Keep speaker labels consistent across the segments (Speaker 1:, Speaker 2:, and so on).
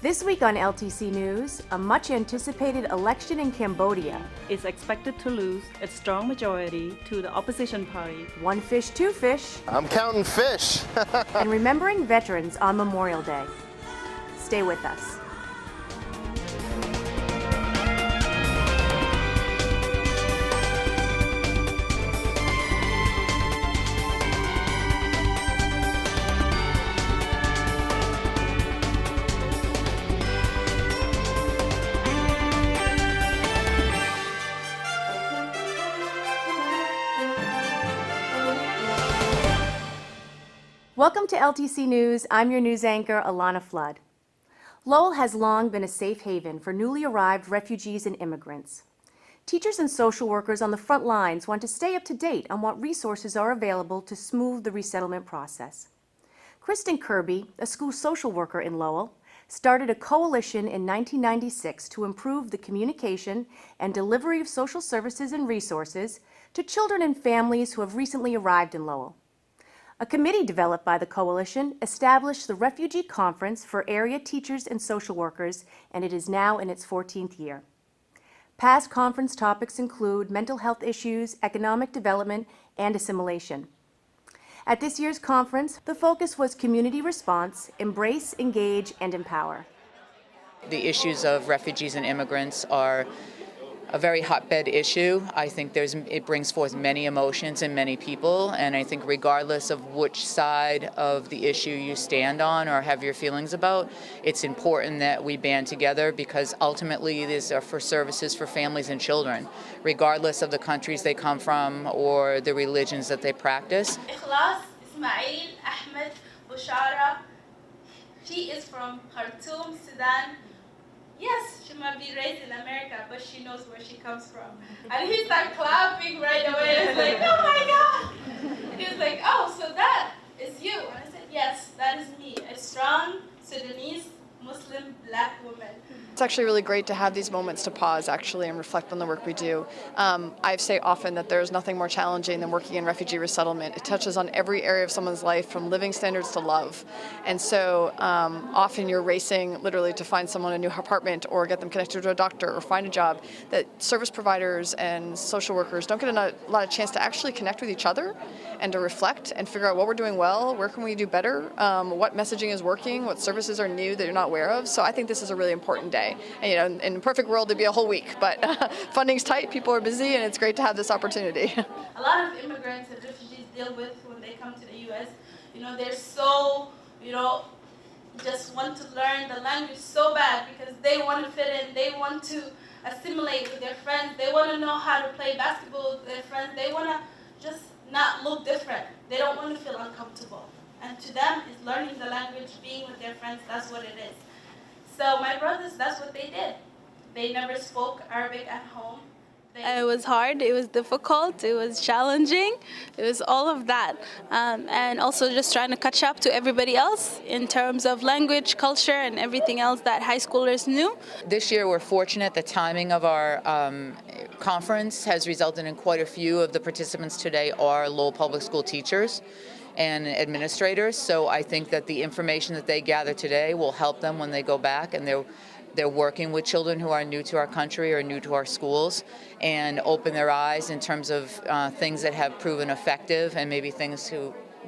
Speaker 1: This week on LTC News, a much-anticipated election in Cambodia.
Speaker 2: Is expected to lose its strong majority to the opposition party.
Speaker 1: One fish, two fish.
Speaker 3: I'm counting fish.
Speaker 1: And remembering veterans on Memorial Day. Stay with us. Welcome to LTC News. I'm your news anchor, Alanna Flood. Lowell has long been a safe haven for newly arrived refugees and immigrants. Teachers and social workers on the front lines want to stay up to date on what resources are available to smooth the resettlement process. Kristin Kirby, a school social worker in Lowell, started a coalition in 1996 to improve the communication and delivery of social services and resources to children and families who have recently arrived in Lowell. A committee developed by the coalition established the Refugee Conference for area teachers and social workers, and it is now in its 14th year. Past conference topics include mental health issues, economic development, and assimilation. At this year's conference, the focus was community response, embrace, engage, and empower.
Speaker 4: The issues of refugees and immigrants are a very hotbed issue. I think it brings forth many emotions in many people, and I think regardless of which side of the issue you stand on or have your feelings about, it's important that we band together because ultimately these are for services for families and children, regardless of the countries they come from or the religions that they practice.
Speaker 5: She is from Khartoum, Sudan. Yes, she might be raised in America, but she knows where she comes from. And he started clapping right away. I was like, oh my God. And he was like, oh, so that is you. And I said, yes, that is me, a strong Sudanese Muslim black woman.
Speaker 6: It's actually really great to have these moments to pause actually and reflect on the work we do. I say often that there's nothing more challenging than working in refugee resettlement. It touches on every area of someone's life from living standards to love. And so often you're racing literally to find someone a new apartment or get them connected to a doctor or find a job that service providers and social workers don't get a lot of chance to actually connect with each other and to reflect and figure out what we're doing well, where can we do better, what messaging is working, what services are new that you're not aware of. So I think this is a really important day. And, in a perfect world, it'd be a whole week, but funding's tight, people are busy, and it's great to have this opportunity.
Speaker 5: A lot of immigrants and refugees deal with when they come to the U.S., they're so, just want to learn the language so bad because they want to fit in, they want to assimilate with their friends, they want to know how to play basketball with their friends, they want to just not look different, they don't want to feel uncomfortable. And to them, it's learning the language, being with their friends, that's what it is. So my brothers, that's what they did. They never spoke Arabic at home.
Speaker 7: It was hard, it was difficult, it was challenging, it was all of that. And also just trying to catch up to everybody else in terms of language, culture, and everything else that high schoolers knew.
Speaker 4: This year we're fortunate the timing of our conference has resulted in quite a few of the participants today are Lowell Public School teachers and administrators, so I think that the information that they gather today will help them when they go back, and they're working with children who are new to our country or new to our schools and open their eyes in terms of things that have proven effective and maybe things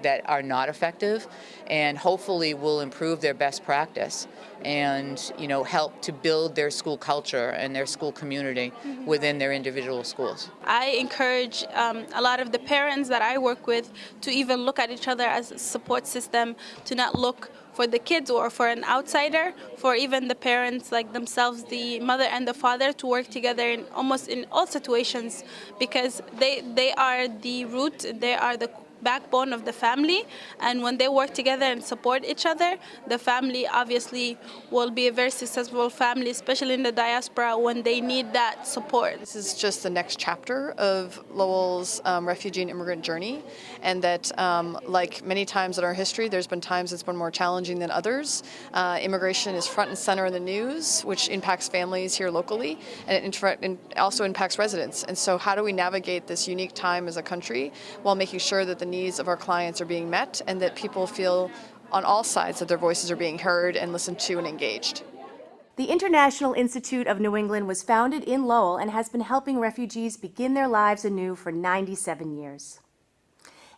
Speaker 4: that are not effective, and hopefully will improve their best practice and help to build their school culture and their school community within their individual schools.
Speaker 7: I encourage a lot of the parents that I work with to even look at each other as a support system, to not look for the kids or for an outsider, for even the parents like themselves, the mother and the father, to work together in almost in all situations, because they are the root, they are the backbone of the family, and when they work together and support each other, the family obviously will be a very successful family, especially in the diaspora when they need that support.
Speaker 6: This is just the next chapter of Lowell's refugee and immigrant journey, and that like many times in our history, there's been times it's been more challenging than others. Immigration is front and center in the news, which impacts families here locally, and it also impacts residents. And so how do we navigate this unique time as a country while making sure that the needs of our clients are being met and that people feel on all sides that their voices are being heard and listened to and engaged?
Speaker 1: The International Institute of New England was founded in Lowell and has been helping refugees begin their lives anew for 97 years.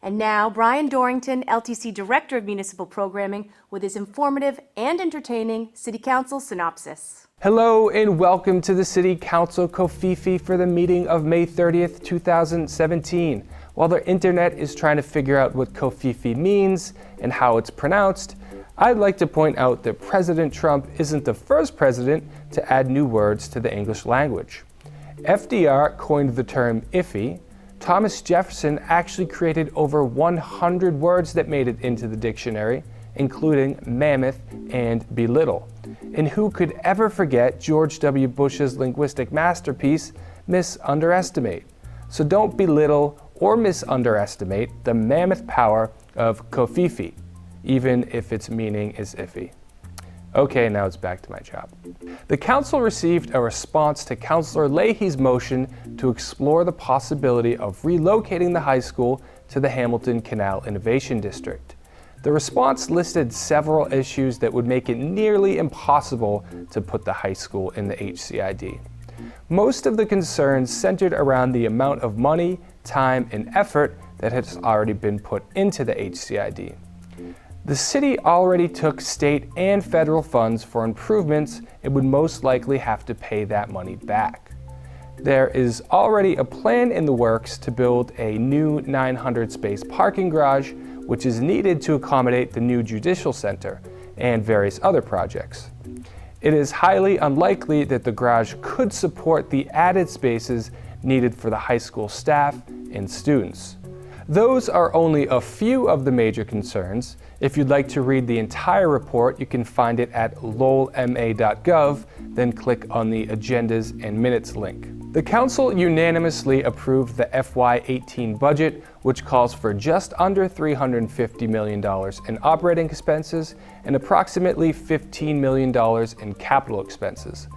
Speaker 1: And now, Brian Dorrington, LTC Director of Municipal Programming, with his informative and entertaining City Council Synopsis.
Speaker 3: Hello and welcome to the City Council Kofifi for the meeting of May 30th, 2017. While the internet is trying to figure out what Kofifi means and how it's pronounced, I'd like to point out that President Trump isn't the first president to add new words to the English language. FDR coined the term iffy. Thomas Jefferson actually created over 100 words that made it into the dictionary, including mammoth and belittle. And who could ever forget George W. Bush's linguistic masterpiece, misunderestimate? So don't belittle or misunderestimate the mammoth power of Kofifi, even if its meaning is iffy. Okay, now it's back to my job. The council received a response to Councilor Leahy's motion to explore the possibility of relocating the high school to the Hamilton Canal Innovation District. The response listed several issues that would make it nearly impossible to put the high school in the HCID. Most of the concerns centered around the amount of money, time, and effort that has already been put into the HCID. The city already took state and federal funds for improvements and would most likely have to pay that money back. There is already a plan in the works to build a new 900-space parking garage, which is needed to accommodate the new judicial center and various other projects. It is highly unlikely that the garage could support the added spaces needed for the high school staff and students. Those are only a few of the major concerns. If you'd like to read the entire report, you can find it at lowellma.gov, then click on the Agendas and Minutes link. The Council unanimously approved the FY18 budget, which calls for just under $350 million in operating expenses and approximately $15 million in capital expenses.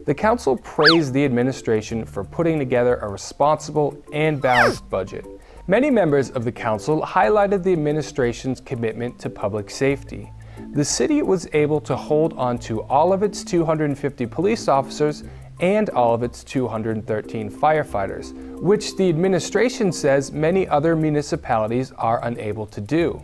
Speaker 3: The Council praised the administration for putting together a responsible and balanced budget. Many members of the Council highlighted the administration's commitment to public safety. The city was able to hold on to all of its 250 police officers and all of its 213 firefighters, which the administration says many other municipalities are unable to do.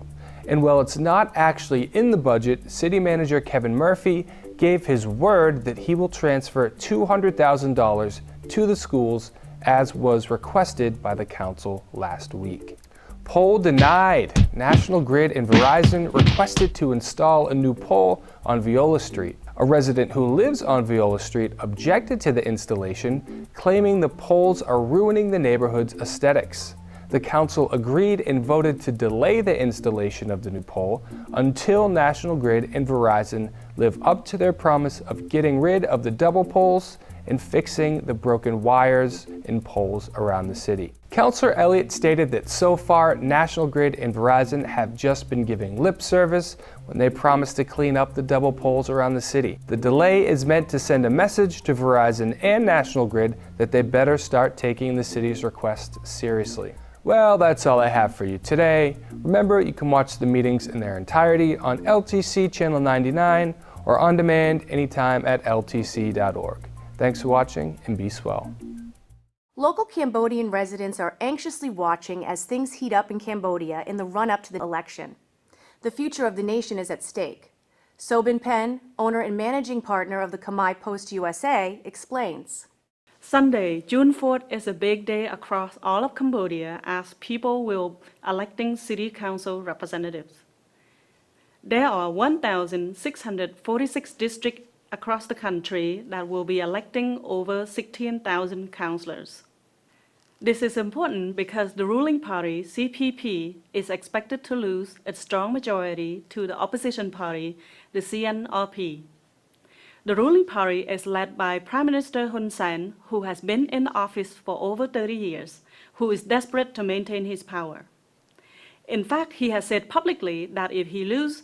Speaker 3: And while it's not actually in the budget, City Manager Kevin Murphy gave his word that he will transfer $200,000 to the schools as was requested by the council last week. Pole denied. National Grid and Verizon requested to install a new pole on Viola Street. A resident who lives on Viola Street objected to the installation, claiming the poles are ruining the neighborhood's aesthetics. The council agreed and voted to delay the installation of the new pole until National Grid and Verizon live up to their promise of getting rid of the double poles and fixing the broken wires and poles around the city. Councilor Elliott stated that so far, National Grid and Verizon have just been giving lip service when they promised to clean up the double poles around the city. The delay is meant to send a message to Verizon and National Grid that they better start taking the city's request seriously. Well, that's all I have for you today. Remember, you can watch the meetings in their entirety on LTC Channel 99 or on demand anytime at ltc.org. Thanks for watching and be swell.
Speaker 1: Local Cambodian residents are anxiously watching as things heat up in Cambodia in the run-up to the election. The future of the nation is at stake. Sobin Pen, owner and managing partner of the Khmer Post USA, explains.
Speaker 2: Sunday, June 4th is a big day across all of Cambodia as people will electing city council representatives. There are 1,646 districts across the country that will be electing over 16,000 councillors. This is important because the ruling party, CPP, is expected to lose its strong majority to the opposition party, the CNRP. The ruling party is led by Prime Minister Hun Sen, who has been in office for over 30 years, who is desperate to maintain his power. In fact, he has said publicly that if he loses,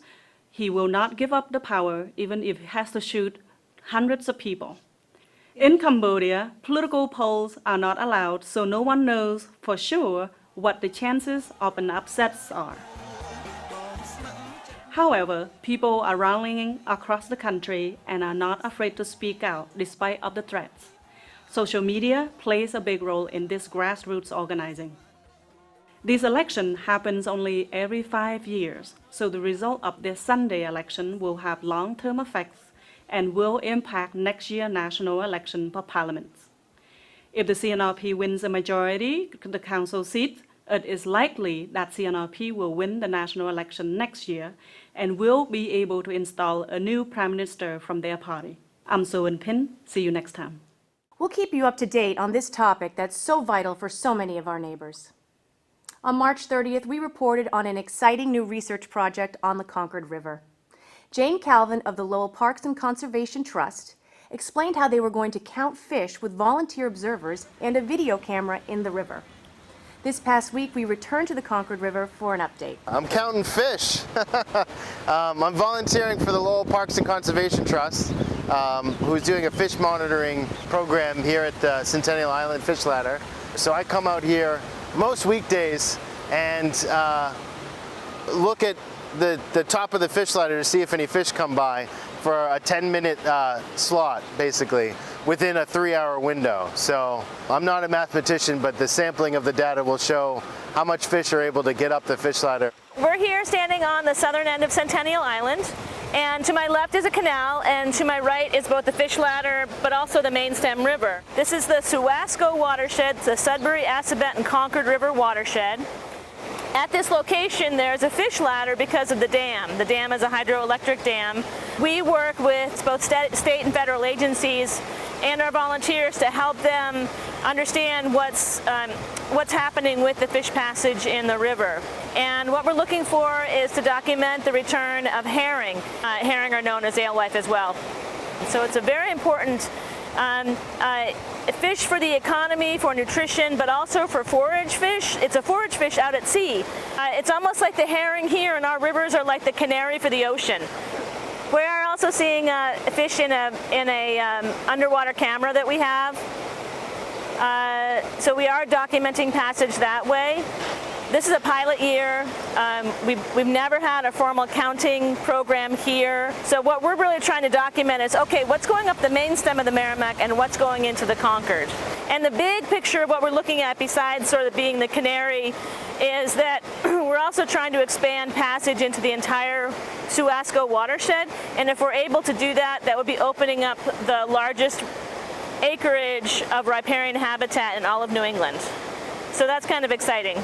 Speaker 2: he will not give up the power, even if he has to shoot hundreds of people. In Cambodia, political polls are not allowed, so no one knows for sure what the chances of an upset are. However, people are rallying across the country and are not afraid to speak out despite of the threats. Social media plays a big role in this grassroots organizing. This election happens only every 5 years, so the result of this Sunday election will have long-term effects and will impact next year's national election for parliaments. If the CNRP wins a majority of the council seats, it is likely that CNRP will win the national election next year and will be able to install a new prime minister from their party. I'm So-In Pin. See you next time.
Speaker 1: We'll keep you up to date on this topic that's so vital for so many of our neighbors. On March 30th, we reported on an exciting new research project on the Concord River. Jane Calvin of the Lowell Parks and Conservation Trust explained how they were going to count fish with volunteer observers and a video camera in the river. This past week, we returned to the Concord River for an update.
Speaker 8: I'm counting fish. I'm volunteering for the Lowell Parks and Conservation Trust, who's doing a fish monitoring program here at Centennial Island Fish Ladder. So I come out here most weekdays and look at the top of the fish ladder to see if any fish come by for a 10-minute slot, basically, within a 3-hour window. So I'm not a mathematician, but the sampling of the data will show how much fish are able to get up the fish ladder.
Speaker 9: We're here standing on the southern end of Centennial Island, and to my left is a canal, and to my right is both the fish ladder, but also the main stem river. This is the Suwasco watershed, the Sudbury, Assabet, and Concord River watershed. At this location, there's a fish ladder because of the dam. The dam is a hydroelectric dam. We work with both state and federal agencies and our volunteers to help them understand what's happening with the fish passage in the river. And what we're looking for is to document the return of herring. Herring are known as alewife as well. So it's a very important fish for the economy, for nutrition, but also for forage fish. It's a forage fish out at sea. It's almost like the herring here, and our rivers are like the canary for the ocean. We are also seeing fish in a underwater camera that we have. So we are documenting passage that way. This is a pilot year. We've never had a formal counting program here. So what we're really trying to document is, okay, what's going up the main stem of the Merrimack and what's going into the Concord. And the big picture of what we're looking at, besides sort of being the canary, is that we're also trying to expand passage into the entire Suwasco watershed. And if we're able to do that, that would be opening up the largest acreage of riparian habitat in all of New England. So that's kind of exciting.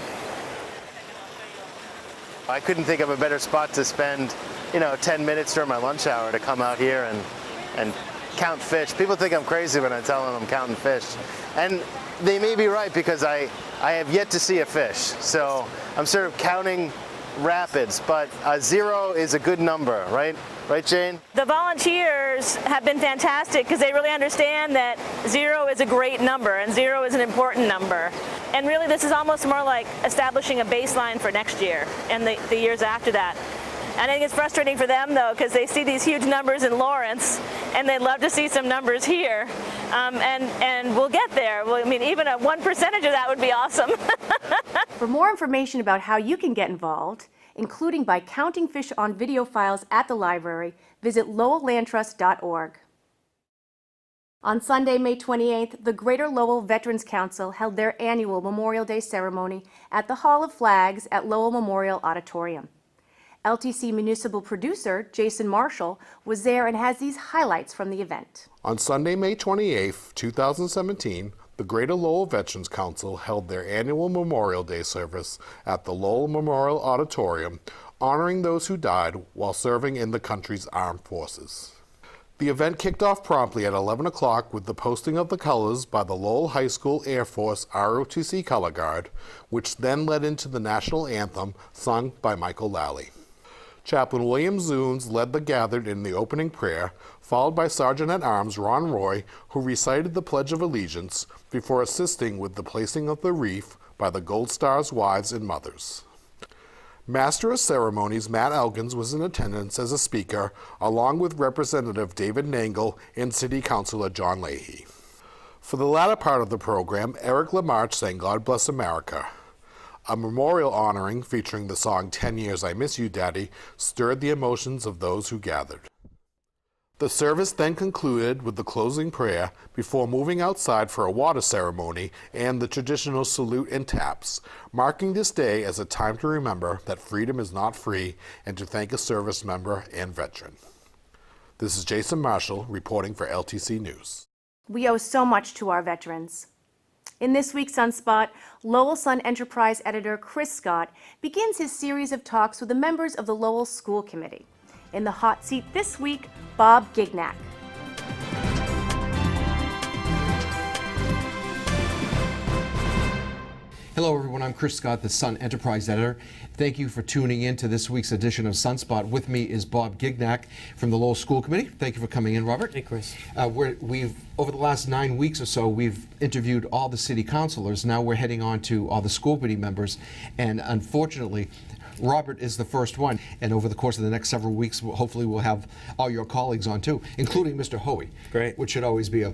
Speaker 8: I couldn't think of a better spot to spend, 10 minutes during my lunch hour to come out here and count fish. People think I'm crazy when I tell them I'm counting fish. And they may be right, because I have yet to see a fish. So I'm sort of counting rapids, but 0 is a good number, right? Right, Jane?
Speaker 9: The volunteers have been fantastic because they really understand that 0 is a great number and 0 is an important number. And really this is almost more like establishing a baseline for next year and the years after that. And I think it's frustrating for them, though, because they see these huge numbers in Lawrence and they'd love to see some numbers here. And we'll get there. Well, I mean, even a 1% of that would be awesome.
Speaker 1: For more information about how you can get involved, including by counting fish on video files at the library, visit lowelllandtrust.org. On Sunday, May 28th, the Greater Lowell Veterans Council held their annual Memorial Day ceremony at the Hall of Flags at Lowell Memorial Auditorium. LTC municipal producer Jason Marshall was there and has these highlights from the event.
Speaker 10: On Sunday, May 28, 2017, the Greater Lowell Veterans Council held their annual Memorial Day service at the Lowell Memorial Auditorium, honoring those who died while serving in the country's armed forces. The event kicked off promptly at 11 o'clock with the posting of the colors by the Lowell High School Air Force ROTC Color Guard, which then led into the national anthem sung by Michael Lally. Chaplain William Zunes led the gathered in the opening prayer, followed by Sergeant-at-Arms Ron Roy, who recited the Pledge of Allegiance before assisting with the placing of the wreath by the Gold Star's wives and mothers. Master of Ceremonies Matt Elkins was in attendance as a speaker, along with Representative David Nangle and City Councilor John Leahy. For the latter part of the program, Eric LaMarche sang God Bless America. A memorial honoring featuring the song 10 Years I Miss You, Daddy stirred the emotions of those who gathered. The service then concluded with the closing prayer before moving outside for a water ceremony and the traditional salute and taps, marking this day as a time to remember that freedom is not free and to thank a service member and veteran. This is Jason Marshall reporting for LTC News.
Speaker 1: We owe so much to our veterans. In this week's Sunspot, Lowell Sun Enterprise editor Chris Scott begins his series of talks with the members of the Lowell School Committee. In the hot seat this week, Bob Gignac.
Speaker 11: Hello everyone, I'm Chris Scott, the Sun Enterprise editor. Thank you for tuning in to this week's edition of Sunspot. With me is Bob Gignac from the Lowell School Committee. Thank you for coming in, Robert.
Speaker 12: Hey, Chris.
Speaker 11: We've over the last 9 weeks or so, we've interviewed all the city councilors. Now we're heading on to all the school committee members, and unfortunately, Robert is the first one, and over the course of the next several weeks, hopefully we'll have all your colleagues on too, including Mr. Hoey.
Speaker 12: Great.
Speaker 11: Which should always be a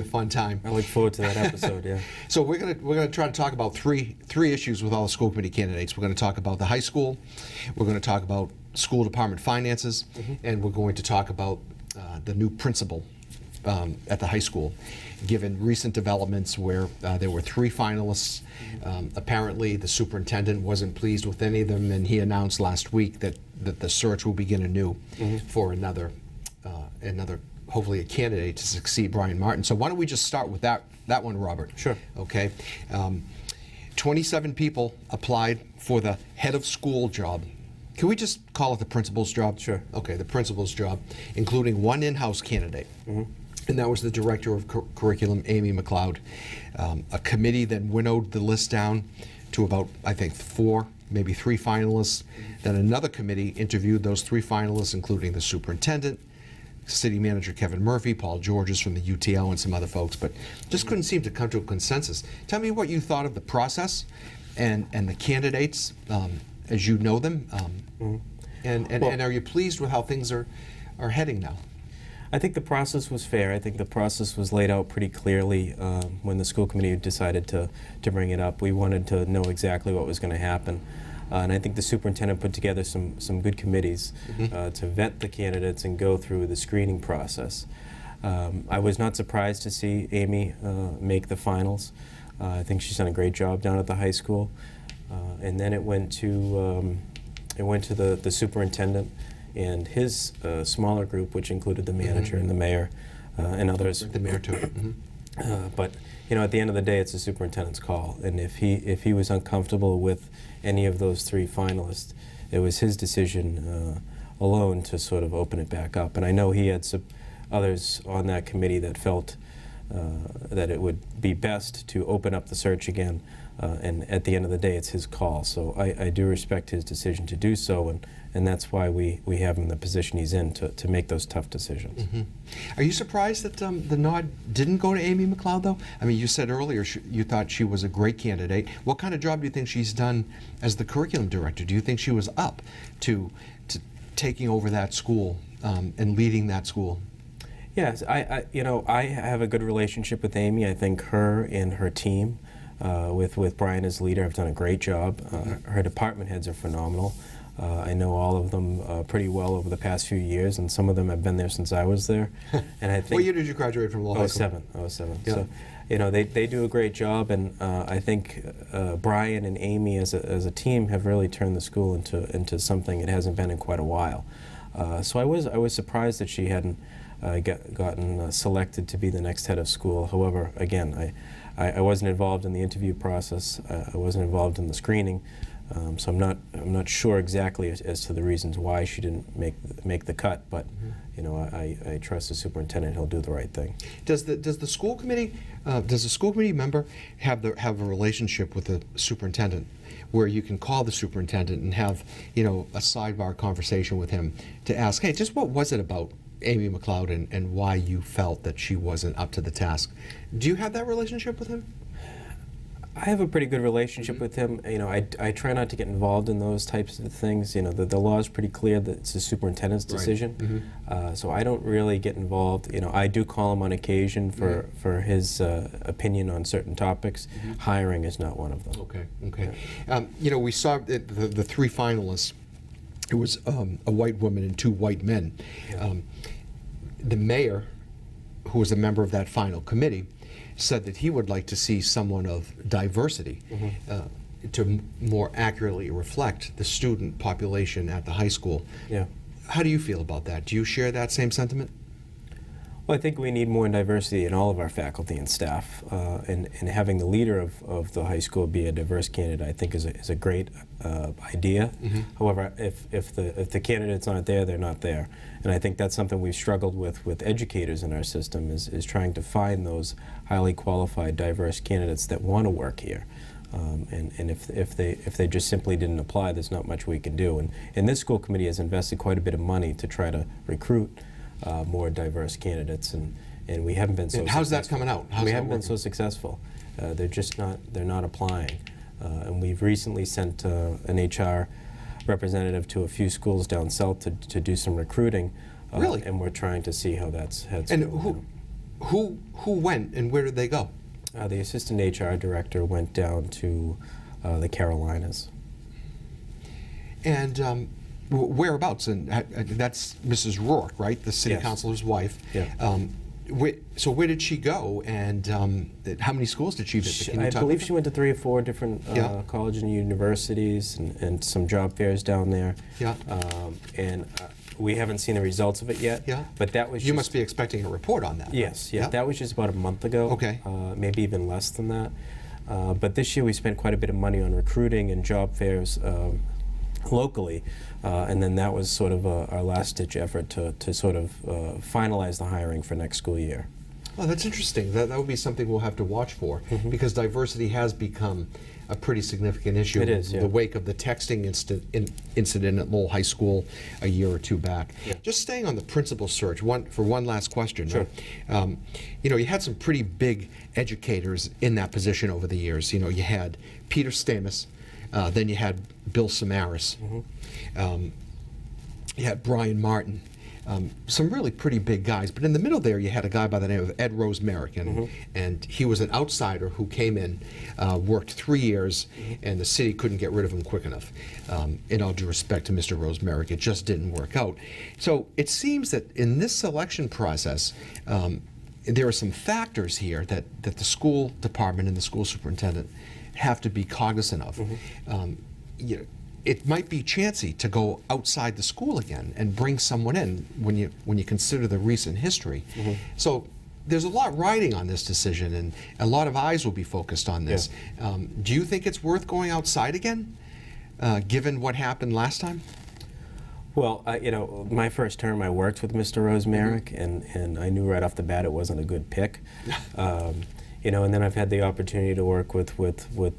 Speaker 11: fun time.
Speaker 12: I look forward to that episode. Yeah.
Speaker 11: So we're gonna try to talk about three issues with all the school committee candidates. We're going to talk about the high school, we're going to talk about school department finances, and we're going to talk about the new principal at the high school, given recent developments where there were 3 finalists. Apparently the superintendent wasn't pleased with any of them, and he announced last week that the search will begin anew for another hopefully a candidate to succeed Brian Martin. So why don't we just start with that one, Robert?
Speaker 12: Sure.
Speaker 11: Okay. 27 people applied for the head of school job. Can we just call it the principal's job?
Speaker 12: Sure.
Speaker 11: Okay, the principal's job, including 1 in-house candidate. And that was the director of curriculum, Amy McLeod. A committee then winnowed the list down to about, I think, 4, maybe 3 finalists. Then another committee interviewed those 3 finalists, including the superintendent, city manager Kevin Murphy, Paul Georges from the UTL, and some other folks, but just couldn't seem to come to a consensus. Tell me what you thought of the process and the candidates as you know them, and are you pleased with how things are heading now?
Speaker 12: I think the process was fair. I think the process was laid out pretty clearly when the school committee decided to bring it up. We wanted to know exactly what was going to happen. And I think the superintendent put together some good committees to vet the candidates and go through the screening process. I was not surprised to see Amy make the finals. I think she's done a great job down at the high school. And then it went to the superintendent and his smaller group, which included the manager and the mayor and others.
Speaker 11: The mayor too.
Speaker 12: But you know, at the end of the day, it's the superintendent's call. And if he was uncomfortable with any of those 3 finalists, it was his decision alone to sort of open it back up. And I know he had some others on that committee that felt that it would be best to open up the search again. And at the end of the day, it's his call. So I do respect his decision to do so, and that's why we have him in the position he's in to make those tough decisions.
Speaker 11: Are you surprised that the nod didn't go to Amy McLeod, though? I mean, you said earlier you thought she was a great candidate. What kind of job do you think she's done as the curriculum director? Do you think she was up to taking over that school and leading that school?
Speaker 12: Yes, I have a good relationship with Amy. I think her and her team, with Brian as leader, have done a great job. Her department heads are phenomenal. I know all of them pretty well over the past few years, and some of them have been there since I was there. And I think
Speaker 11: what year did you graduate from Lowell High School?
Speaker 12: 07.
Speaker 11: Yeah.
Speaker 12: So, you know, they do a great job, and I think Brian and Amy as a team have really turned the school into something it hasn't been in quite a while. So I was surprised that she hadn't gotten selected to be the next head of school. However, again, I wasn't involved in the interview process. I wasn't involved in the screening, so I'm not sure exactly as to the reasons why she didn't make the cut. But you know, I trust the superintendent; he'll do the right thing.
Speaker 11: Does the school committee member have a relationship with the superintendent, where you can call the superintendent and have a sidebar conversation with him to ask, hey, just what was it about Amy McLeod and why you felt that she wasn't up to the task? Do you have that relationship with him?
Speaker 12: I have a pretty good relationship with him. You know, I try not to get involved in those types of things. You know, the law is pretty clear that it's the superintendent's decision. So I don't really get involved. You know, I do call him on occasion for his opinion on certain topics. Hiring is not one of them.
Speaker 11: Okay, okay. You know, we saw the three finalists. It was a white woman and two white men. The mayor, who was a member of that final committee, said that he would like to see someone of diversity to more accurately reflect the student population at the high school.
Speaker 12: Yeah.
Speaker 11: How do you feel about that? Do you share that same sentiment?
Speaker 12: Well, I think we need more diversity in all of our faculty and staff, and having the leader of the high school be a diverse candidate, I think, is a great idea. However, if the candidates aren't there, they're not there, and I think that's something we've struggled with educators in our system is trying to find those highly qualified, diverse candidates that want to work here. And if they just simply didn't apply, there's not much we can do. And this school committee has invested quite a bit of money to try to recruit more diverse candidates, and we haven't been so
Speaker 11: and how's
Speaker 12: successful.
Speaker 11: that coming out?
Speaker 12: We haven't been so successful. They're not applying. And we've recently sent an HR representative to a few schools down south to do some recruiting.
Speaker 11: Really?
Speaker 12: And we're trying to see how that's
Speaker 11: And
Speaker 12: going.
Speaker 11: who went and where did they go?
Speaker 12: The assistant HR director went down to the Carolinas.
Speaker 11: And whereabouts? And that's Mrs. Rourke, right? The city
Speaker 12: Yes.
Speaker 11: councilor's wife.
Speaker 12: Yeah.
Speaker 11: So where did she go, and how many schools did she visit? Can you
Speaker 12: I
Speaker 11: talk
Speaker 12: believe
Speaker 11: about
Speaker 12: she went to 3 or 4 different colleges and universities and some job fairs down there.
Speaker 11: Yeah.
Speaker 12: And we haven't seen the results of it yet.
Speaker 11: Yeah.
Speaker 12: But that was
Speaker 11: You
Speaker 12: just,
Speaker 11: must be expecting a report on that. right?
Speaker 12: Yes, yeah. That was just about a month ago.
Speaker 11: Okay.
Speaker 12: Maybe even less than that. But this year we spent quite a bit of money on recruiting and job fairs locally, and then that was sort of our last-ditch effort to sort of finalize the hiring for next school year.
Speaker 11: Oh, that's interesting. That would be something we'll have to watch for, because diversity has become a pretty significant issue.
Speaker 12: It is, yeah.
Speaker 11: In the wake of the texting incident at Lowell High School a year or two back.
Speaker 12: Yeah.
Speaker 11: Just staying on the principal search, for one last question.
Speaker 12: Sure.
Speaker 11: You know, you had some pretty big educators in that position over the years. You know, you had Peter Stamus, then you had Bill Samaras, you had Brian Martin. Some really pretty big guys, but in the middle there you had a guy by the name of Ed Rosemerick, and he was an outsider who came in, worked 3 years, and the city couldn't get rid of him quick enough. In all due respect to Mr. Rosemerick, it just didn't work out. So it seems that in this selection process, there are some factors here that the school department and the school superintendent have to be cognizant of. You know, it might be chancy to go outside the school again and bring someone in when you consider the recent history. So there's a lot riding on this decision, and a lot of eyes will be focused on this.
Speaker 12: Yeah.
Speaker 11: Do you think it's worth going outside again, given what happened last time?
Speaker 12: Well, you know, my first term I worked with Mr. Rosemerick, and I knew right off the bat it wasn't a good pick. You know, and then I've had the opportunity to work with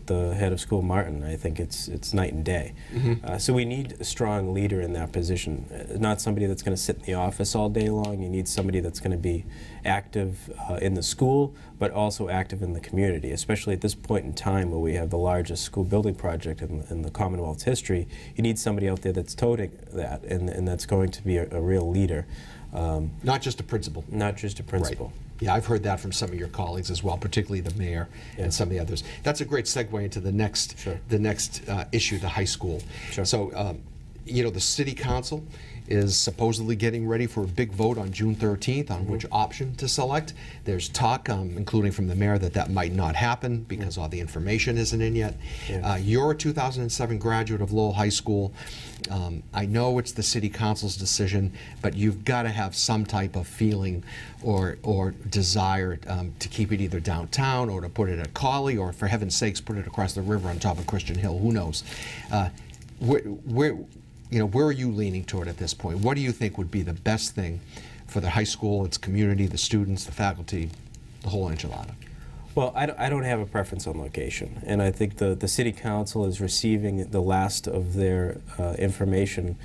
Speaker 12: the head of school, Martin. I think it's night and day. So we need a strong leader in that position, not somebody that's going to sit in the office all day long. You need somebody that's going to be active in the school, but also active in the community, especially at this point in time where we have the largest school building project in the Commonwealth's history. You need somebody out there that's toting that, and that's going to be a real leader.
Speaker 11: Not just a principal.
Speaker 12: Not just a principal.
Speaker 11: Right. Yeah, I've heard that from some of your colleagues as well, particularly the mayor and some of the others. That's a great segue into the next issue, the high school.
Speaker 12: Sure.
Speaker 11: So, you know, the city council is supposedly getting ready for a big vote on June 13th on which option to select. There's talk, including from the mayor, that might not happen because all the information isn't in yet.
Speaker 12: Yeah.
Speaker 11: You're a 2007 graduate of Lowell High School. I know it's the city council's decision, but you've got to have some type of feeling or desire to keep it either downtown or to put it at Cawley, or for heaven's sakes put it across the river on top of Christian Hill. Who knows? Where are you leaning toward at this point? What do you think would be the best thing for the high school, its community, the students, the faculty, the whole enchilada?
Speaker 12: Well, I don't have a preference on location, and I think the city council is receiving the last of their information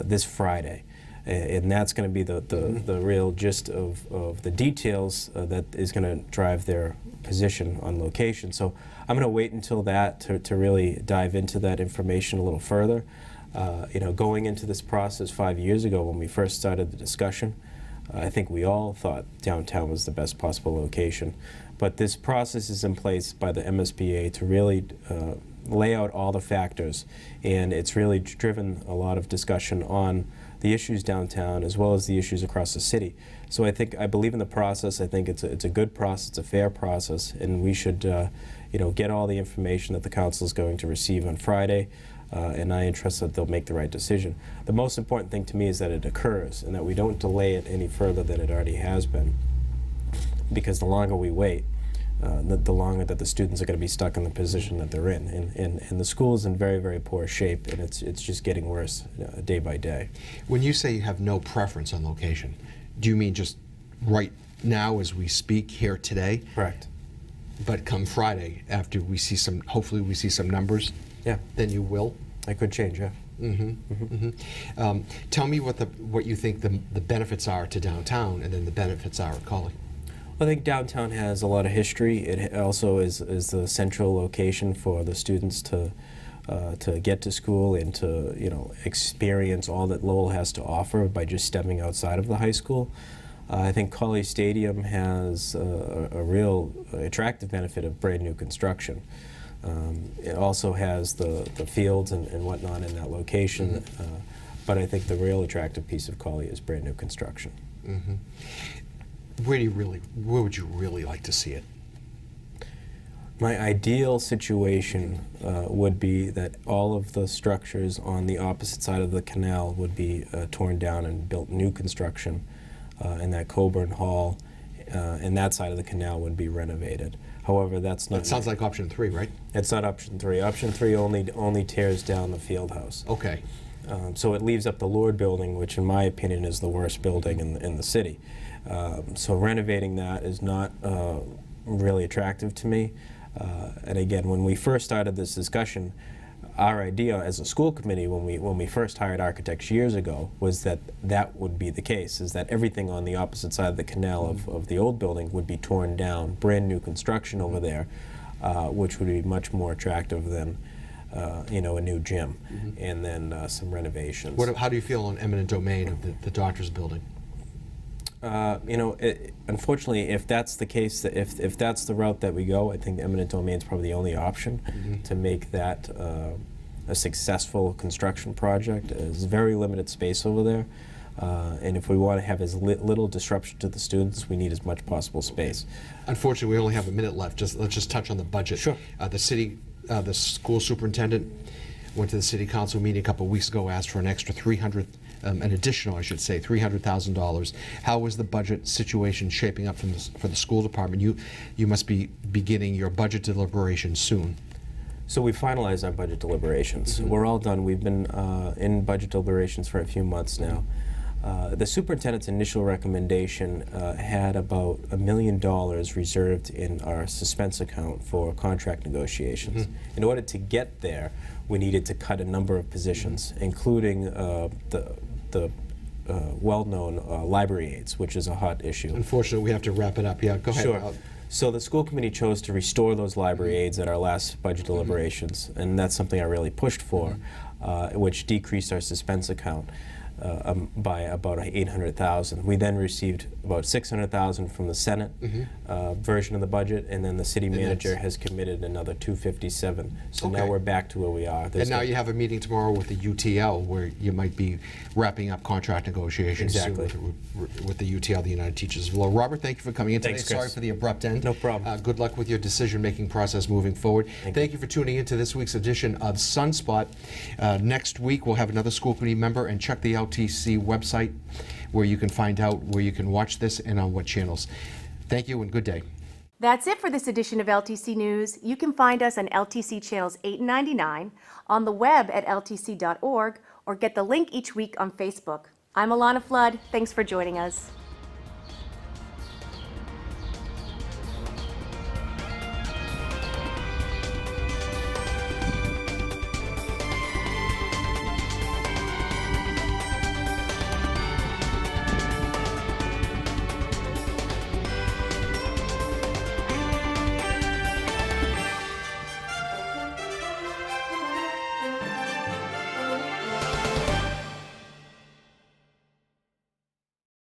Speaker 12: this Friday. And that's going to be the real gist of the details that is going to drive their position on location. So I'm going to wait until that to really dive into that information a little further. Going into this process 5 years ago when we first started the discussion, I think we all thought downtown was the best possible location. But this process is in place by the MSBA to really lay out all the factors, and it's really driven a lot of discussion on the issues downtown as well as the issues across the city. So I believe in the process. I think it's a good process, it's a fair process, and we should get all the information that the council is going to receive on Friday, and I trust that they'll make the right decision. The most important thing to me is that it occurs and that we don't delay it any further than it already has been, because the longer we wait, the longer that the students are going to be stuck in the position that they're in. And the school is in very, very poor shape, and it's just getting worse day by day.
Speaker 11: When you say you have no preference on location, do you mean just right now as we speak here today?
Speaker 12: Correct.
Speaker 11: But come Friday, after we see hopefully we see some numbers,
Speaker 12: yeah, then
Speaker 11: you will?
Speaker 12: I could change, yeah.
Speaker 11: Tell me what you think the benefits are to downtown, and then the benefits are at Colley.
Speaker 12: I think downtown has a lot of history. It also is the central location for the students to get to school and to experience all that Lowell has to offer by just stepping outside of the high school. I think Colley Stadium has a real attractive benefit of brand new construction. It also has the fields and whatnot in that location, but I think the real attractive piece of Colley is brand new construction.
Speaker 11: Where would you really like to see it?
Speaker 12: My ideal situation would be that all of the structures on the opposite side of the canal would be torn down and built new construction, and that Coburn Hall and that side of the canal would be renovated. However, that's not...
Speaker 11: That sounds like option 3, right?
Speaker 12: It's not option 3. Option 3 only tears down the field house.
Speaker 11: Okay.
Speaker 12: So it leaves up the Lord building, which in my opinion is the worst building in the city. So renovating that is not really attractive to me. And again, when we first started this discussion, our idea as a school committee when we first hired architects years ago was that would be the case, is that everything on the opposite side of the canal of the old building would be torn down, brand new construction over there, which would be much more attractive than a new gym, and then some renovations.
Speaker 11: How do you feel on eminent domain of the doctor's building?
Speaker 12: Unfortunately, if that's the case, if that's the route that we go, I think the eminent domain is probably the only option to make that a successful construction project. There's very limited space over there, and if we want to have as little disruption to the students, we need as much possible space.
Speaker 11: Unfortunately, we only have a minute left. Let's just touch on the budget.
Speaker 12: Sure.
Speaker 11: The school superintendent went to the city council meeting a couple of weeks ago, asked for an extra an additional $300,000. How is the budget situation shaping up for the school department? You must be beginning your budget deliberations soon.
Speaker 12: So we finalized our budget deliberations. We're all done. We've been in budget deliberations for a few months now. The superintendent's initial recommendation had about $1 million reserved in our suspense account for contract negotiations. In order to get there, we needed to cut a number of positions, including the well-known library aides, which is a hot issue.
Speaker 11: Unfortunately, we have to wrap it up. Yeah, go ahead.
Speaker 12: Sure. So the school committee chose to restore those library aides at our last budget deliberations, and that's something I really pushed for, which decreased our suspense account by about $800,000. We then received about $600,000 from the Senate version of the budget, and then the city manager has committed another $257,000. So now we're back to where we are.
Speaker 11: And now you have a meeting tomorrow with the UTL where you might be wrapping up contract negotiations soon with the UTL, the United Teachers of Lowell. Robert, thank you for coming in today.
Speaker 12: Thanks, Chris.
Speaker 11: Sorry for the abrupt end.
Speaker 12: No problem.
Speaker 11: Good luck with your decision-making process moving forward. Thank you for tuning in to this week's edition of Sunspot. Next week we'll have another school committee member, and check the LTC website where you can find out where you can watch this and on what channels. Thank you and good day.
Speaker 1: That's it for this edition of LTC News. You can find us on LTC channels 8 and 99, on the web at ltc.org, or get the link each week on Facebook. I'm Alanna Flood. Thanks for joining us.